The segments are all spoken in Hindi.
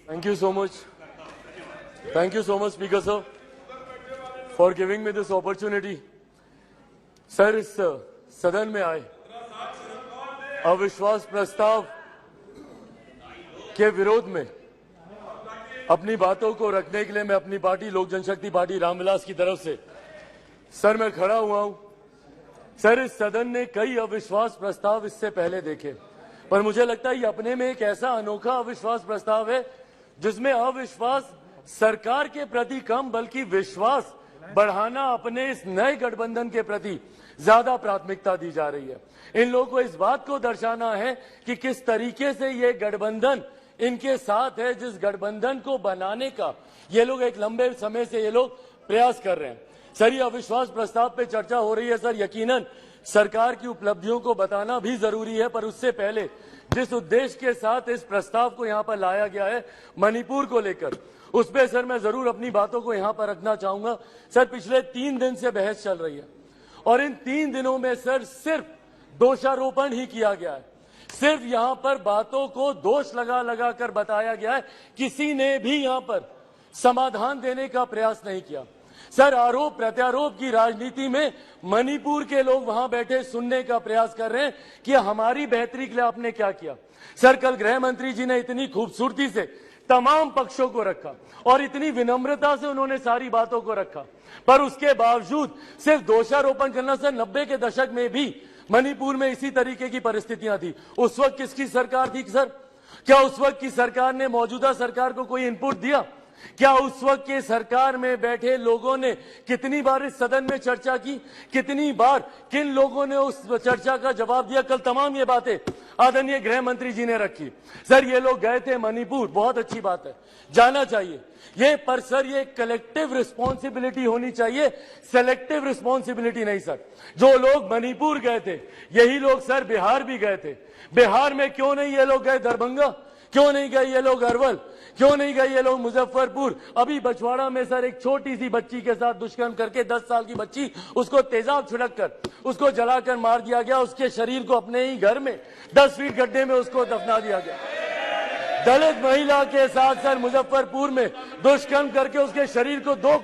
Thank you so much. Thank you so much, Speaker sir, for giving me this opportunity. Sir, इस सदन में आए अविश्वास प्रस्ताव के विरोध में अपनी बातों को रखने के लिए मैं अपनी पार्टी लोक जनशक्ति पार्टी रामविलास की तरफ से सर मैं खड़ा हुआ हूं। सर, इस सदन ने कई अविश्वास प्रस्ताव इससे पहले देखे, पर मुझे लगता है ये अपने में एक ऐसा अनोखा अविश्वास प्रस्ताव है जिसमें अविश्वास सरकार के प्रति कम बल्कि विश्वास बढ़ाना अपने इस नए गठबंधन के प्रति ज्यादा प्राथमिकता दी जा रही है। इन लोगों को इस बात को दर्शाना है कि किस तरीके से ये गठबंधन इनके साथ है, जिस गठबंधन को बनाने का ये लोग एक लंबे समय से ये लोग प्रयास कर रहे हैं। सर, ये अविश्वास प्रस्ताव पे चर्चा हो रही है। सर, यकीनन सरकार की उपलब्धियों को बताना भी जरूरी है, पर उससे पहले जिस उद्देश्य के साथ इस प्रस्ताव को यहां पर लाया गया है मणिपुर को लेकर, उस पर सर मैं जरूर अपनी बातों को यहां पर रखना चाहूंगा। सर, पिछले 3 दिन से बहस चल रही है और इन 3 दिनों में सर सिर्फ दोषारोपण ही किया गया है। सिर्फ यहां पर बातों को दोष लगा लगा कर बताया गया है, किसी ने भी यहां पर समाधान देने का प्रयास नहीं किया। सर, आरोप प्रत्यारोप की राजनीति में मणिपुर के लोग वहां बैठे सुनने का प्रयास कर रहे हैं कि हमारी बेहतरी के लिए आपने क्या किया। सर, कल गृह मंत्री जी ने इतनी खूबसूरती से तमाम पक्षों को रखा और इतनी विनम्रता से उन्होंने सारी बातों को रखा, पर उसके बावजूद सिर्फ दोषारोपण करना। सर, 90 के दशक में भी मणिपुर में इसी तरीके की परिस्थितियां थी। उस वक्त किसकी सरकार थी सर? क्या उस वक्त की सरकार ने मौजूदा सरकार को कोई इनपुट दिया? क्या उस वक्त के सरकार में बैठे लोगों ने कितनी बार इस सदन में चर्चा की? कितनी बार किन लोगों ने उस चर्चा का जवाब दिया? कल तमाम ये बातें आदरणीय गृह मंत्री जी ने रखी। सर, ये लोग गए थे मणिपुर, बहुत अच्छी बात है, जाना चाहिए ये, पर सर ये कलेक्टिव रिस्पॉन्सिबिलिटी होनी चाहिए, सेलेक्टिव रिस्पॉन्सिबिलिटी नहीं। सर, जो लोग मणिपुर गए थे यही लोग सर बिहार भी गए थे। बिहार में क्यों नहीं ये लोग गए दरभंगा? क्यों नहीं गए ये लोग अरवल? क्यों नहीं गए ये लोग मुजफ्फरपुर? अभी बछवाड़ा में सर एक छोटी सी बच्ची के साथ दुष्कर्म करके 10 साल की बच्ची, उसको तेजाब छिड़क कर उसको जलाकर मार दिया गया। उसके शरीर को अपने ही घर में 10 फीट गड्ढे में उसको दफना दिया गया। दलित महिला के साथ सर मुजफ्फरपुर में दुष्कर्म करके उसके शरीर को 2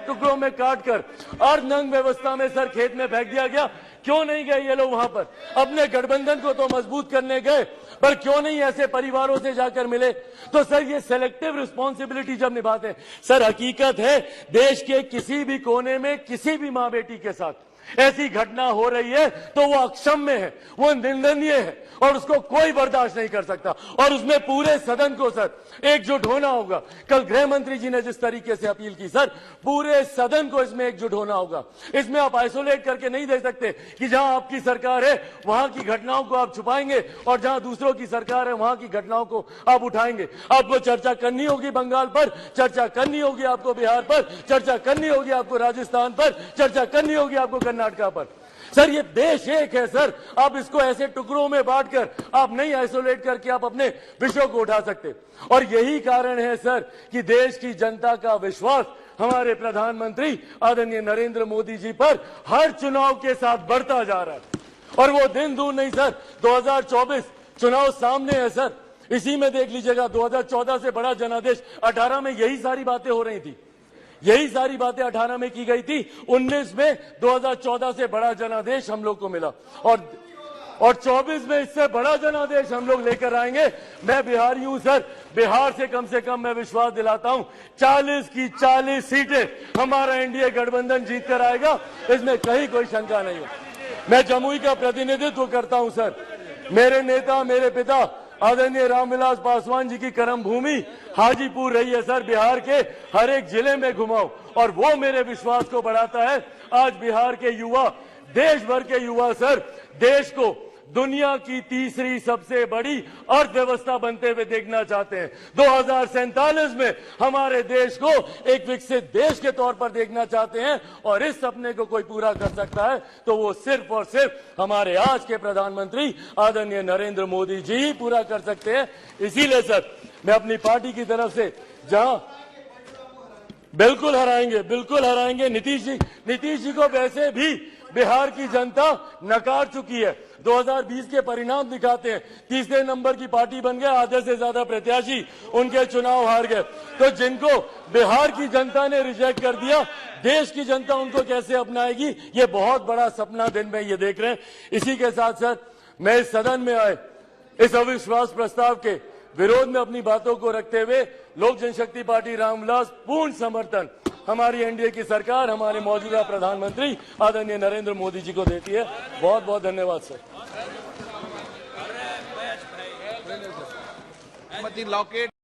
टुकड़ों में काटकर अर्धनग्न व्यवस्था में सर खेत में फेंक दिया गया। क्यों नहीं गए ये लोग वहां पर? अपने गठबंधन को तो मजबूत करने गए, पर क्यों नहीं ऐसे परिवारों से जाकर मिले? तो सर ये सेलेक्टिव रिस्पॉन्सिबिलिटी जब निभाते हैं, सर हकीकत है देश के किसी भी कोने में किसी भी मां बेटी के साथ ऐसी घटना हो रही है तो वो अक्षम्य है, वो निंदनीय है और उसको कोई बर्दाश्त नहीं कर सकता, और उसमें पूरे सदन को सर एकजुट होना होगा। कल गृह मंत्री जी ने जिस तरीके से अपील की, सर पूरे सदन को इसमें एकजुट होना होगा। इसमें आप आइसोलेट करके नहीं देख सकते कि जहां आपकी सरकार है वहां की घटनाओं को आप छुपाएंगे और जहां दूसरों की सरकार है वहां की घटनाओं को आप उठाएंगे। आपको चर्चा करनी होगी बंगाल पर, चर्चा करनी होगी आपको बिहार पर, चर्चा करनी होगी आपको राजस्थान पर, चर्चा करनी होगी आपको कर्नाटका पर। सर ये देश एक है सर, आप इसको ऐसे टुकड़ों में बांटकर आप नहीं आइसोलेट करके आप अपने विषयों को उठा सकते। और यही कारण है सर कि देश की जनता का विश्वास हमारे प्रधानमंत्री आदरणीय नरेंद्र मोदी जी पर हर चुनाव के साथ बढ़ता जा रहा है। और वो दिन दूर नहीं सर, 2024 चुनाव सामने है सर, इसी में देख लीजिएगा 2014 से बड़ा जनादेश 18 में यही सारी बातें हो रही थी, यही सारी बातें 18 में की गई थी। 19 में 2014 से बड़ा जनादेश हम लोग को मिला और 24 में इससे बड़ा जनादेश हम लोग लेकर आएंगे। मैं बिहारी हूं सर, बिहार से कम मैं विश्वास दिलाता हूं 40 की 40 सीटें हमारा एनडीए गठबंधन जीत कर आएगा, इसमें कहीं कोई शंका नहीं है। मैं जमुई का प्रतिनिधित्व करता हूं सर, मेरे नेता मेरे पिता आदरणीय रामविलास पासवान जी की कर्म भूमि हाजीपुर रही है सर। बिहार के हर एक जिले में घुमाओ और वो मेरे विश्वास को बढ़ाता है। आज बिहार के युवा, देश भर के युवा सर देश को दुनिया की तीसरी सबसे बड़ी अर्थव्यवस्था बनते हुए देखना चाहते हैं। 2047 में हमारे देश को एक विकसित देश के तौर पर देखना चाहते हैं, और इस सपने को कोई पूरा कर सकता है तो वो सिर्फ और सिर्फ हमारे आज के प्रधानमंत्री आदरणीय नरेंद्र मोदी जी ही पूरा कर सकते हैं। इसीलिए सर मैं अपनी पार्टी की तरफ से जहां बिल्कुल हराएंगे नीतीश जी को वैसे भी बिहार की जनता नकार चुकी है। 2020 के परिणाम दिखाते हैं, तीसरे नंबर की पार्टी बन गए, आधे से ज्यादा प्रत्याशी उनके चुनाव हार गए। तो जिनको बिहार की जनता ने रिजेक्ट कर दिया, देश की जनता उनको कैसे अपनाएगी, ये बहुत बड़ा सपना दिन में ये देख रहे हैं। इसी के साथ साथ मैं इस सदन में आए इस अविश्वास प्रस्ताव के विरोध में अपनी बातों को रखते हुए लोक जनशक्ति पार्टी रामविलास पूर्ण समर्थन हमारी एनडीए की सरकार, हमारे मौजूदा प्रधानमंत्री आदरणीय नरेंद्र मोदी जी को देती है। बहुत बहुत धन्यवाद सर। लॉकेट